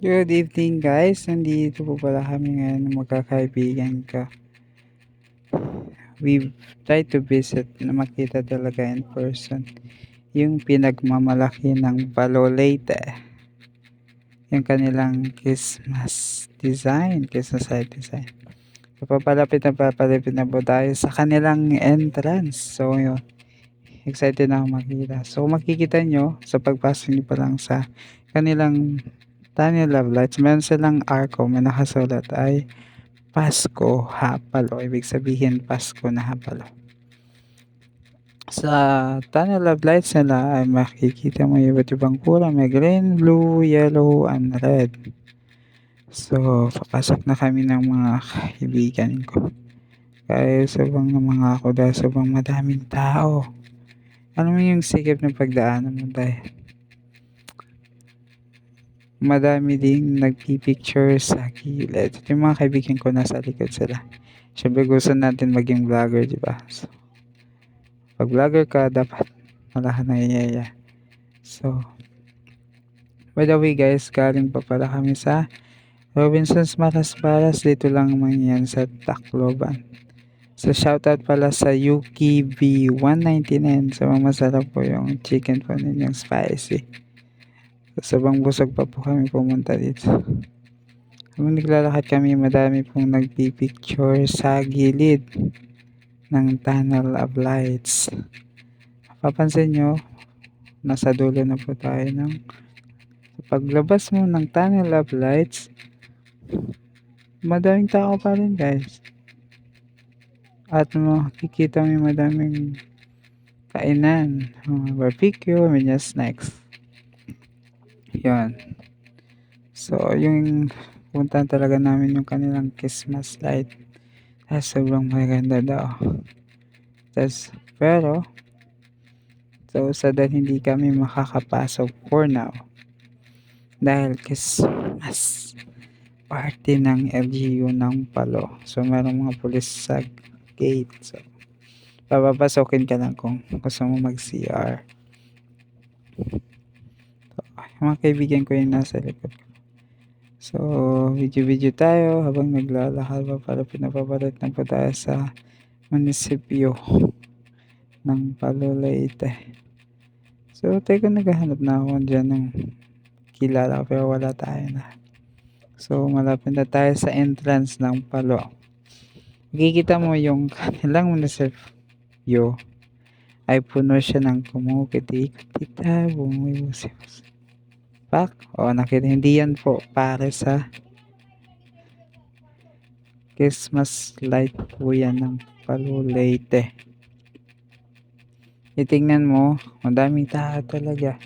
Good evening guys, nandito po pala kami ngayon ng magkakaibigan ko. We've tried to visit na makita talaga in person yung pinagmamalaki ng Balolete, yung kanilang Christmas light design. So, papalapit na po tayo sa kanilang entrance. So yun, excited na ako makita. So makikita nyo sa pagpasok nyo pa lang sa kanilang tunnel of lights, meron silang arco, may nakasulat ay Pasko Hapalo, ibig sabihin Pasko na Hapalo. Sa tunnel of lights nila ay makikita mo iba't ibang kulay, may green, blue, yellow, and red. So, papasok na kami ng mga kaibigan ko. Kaya sobrang ng mga ako dahil sobrang madaming tao. Alam mo yung sikip ng pagdaanan mo dahil madami ding nagpipicture sa gilid. Yung mga kaibigan ko nasa likod sila. Siyempre gusto natin maging vlogger, di ba? So, pag vlogger ka, dapat wala ka nangiyaya. So, by the way guys, galing pa pala kami sa Robinsons Malasparas. Dito lang naman yan sa Tacloban. So, shoutout pala sa Yuki V199. So, masarap po yung chicken po ninyong spicy. So, sobrang busog pa po kami pumunta dito. Habang naglalakad kami, madami pong nagpipicture sa gilid ng tunnel of lights. Papansin nyo, nasa dulo na po tayo ng paglabas mo ng tunnel of lights, madaming tao pa rin guys. At makikita mo yung madaming kainan, mga barbecue, mga snacks. Yan. So, yung puntahan talaga namin yung kanilang Christmas light. Sobrang maganda daw. Pero, so sad that hindi kami makakapasok for now. Dahil Christmas party ng LGU ng Palo. So, merong mga pulis sa gate. So, papapasokin ka lang kung gusto mo mag-CR. So, mga kaibigan ko yung nasa likod. So, video-video tayo habang naglalakad pa pinapapalit na po tayo sa munisipyo ng Palo, Leyte. So, teka, naghahanap na ako dyan ng kilala pero wala tayo na. So, malapit na tayo sa entrance ng Palo. Makikita mo yung kanilang munisipyo ay puno siya ng kumukiti-kita, bumubusi-busi. Pak? O, nakita, hindi yan po para sa Christmas light po yan ng Palo, Leyte. Itingnan mo, madaming tao talaga.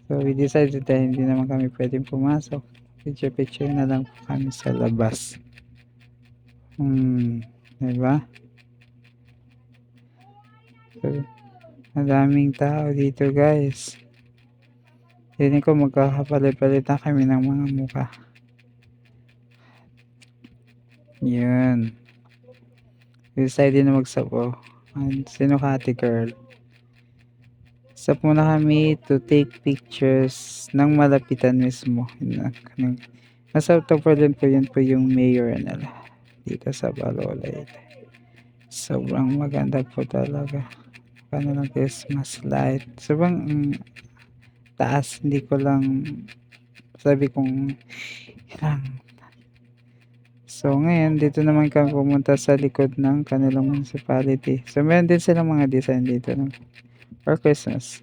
So, we decided na hindi naman kami pwedeng pumasok. Picture-picture na lang po kami sa labas. Diba? So, madaming tao dito guys. Hindi ko magkakapalit-palit na kami ng mga mukha. Yun. Decided na magsapo. Sino ka ate girl? Stop muna kami to take pictures ng malapitan mismo. Nasa top din po yun po yung mayor nila dito sa Balolete. Sobrang maganda po talaga. Kanilang Christmas light. Sobrang taas. Hindi ko lang sabi kong ilang. So ngayon, dito naman kami pumunta sa likod ng kanilang municipality. So meron din silang mga design dito for Christmas.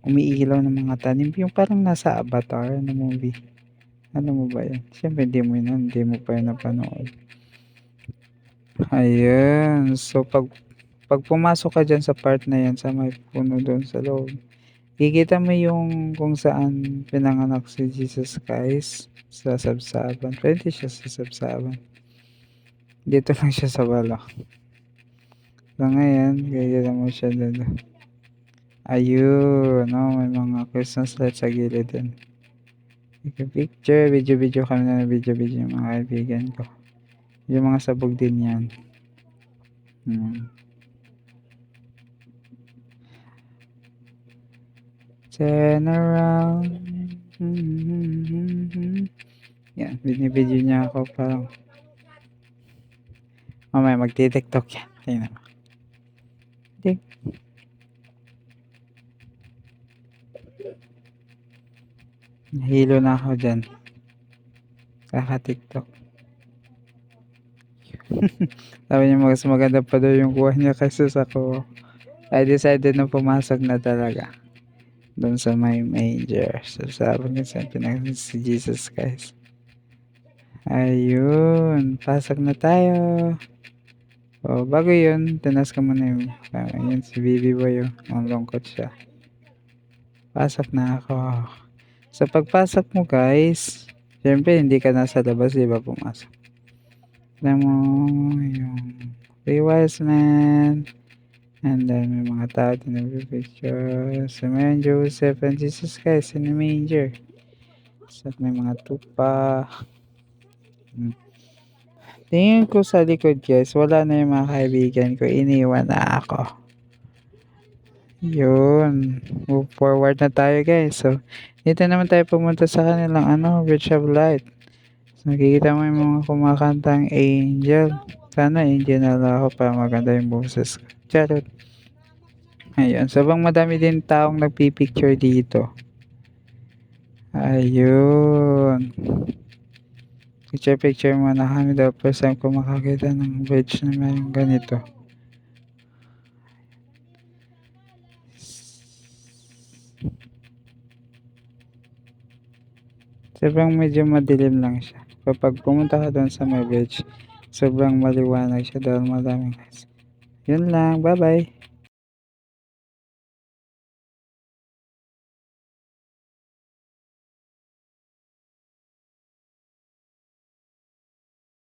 Umiilaw ng mga tanim. Yung parang nasa Avatar na movie. Ano mo ba yan? Siyempre hindi mo pa yun napanood. Ayan. So pag pumasok ka dyan sa part na yan, sa may puno doon sa loob, kikita mo yung kung saan pinanganak si Jesus Christ sa Sabsaban. Pwede siya sa Sabsaban. Dito lang siya sa Balo. So ngayon, kikita mo siya doon. Ayun, may mga Christmas lights sa gilid din. Picture, video kami na video yung mga kaibigan ko. Yung mga sabog din yan. Turn around. Yan, binibidyo niya ako parang mamaya magti-tiktok yan. Tingnan mo. Tik. Nahilo na ako dyan. Kaka-tiktok. Sabi niya mas maganda pa daw yung kuha niya kaysa sa ko. I decided na pumasok na talaga. Doon sa may manger. So sabi niya sa pinag si Jesus guys. Ayun. Pasok na tayo. O bago yun, tinas ko muna yung yun si Bibi Boy. Ang lungkot siya. Pasok na ako. Sa pagpasok mo guys, syempre hindi ka nasa labas, di ba pumasok? Alam mo, yung Three Wise Men, and then may mga tao din nagpipicture. So may Joseph and Jesus guys in the manger. So may mga tupa. Tingin ko sa likod guys, wala na yung mga kaibigan ko, iniwan na ako. Yun, move forward na tayo guys. So dito naman tayo pumunta sa kanilang Bridge of Light. So, nakikita mo yung mga kumakantang angel. Sana angel na lang ako para maganda yung boses ko. Charot. Ayun. Sabang madami din taong nagpipicture dito. Ayun. Picture muna kami daw. First time ko makakita ng bridge na mayroong ganito. Sobrang medyo madilim lang siya. Kapag pumunta ka doon sa may bridge, sobrang maliwanag siya dahil madaming guys. Yun lang. Bye-bye.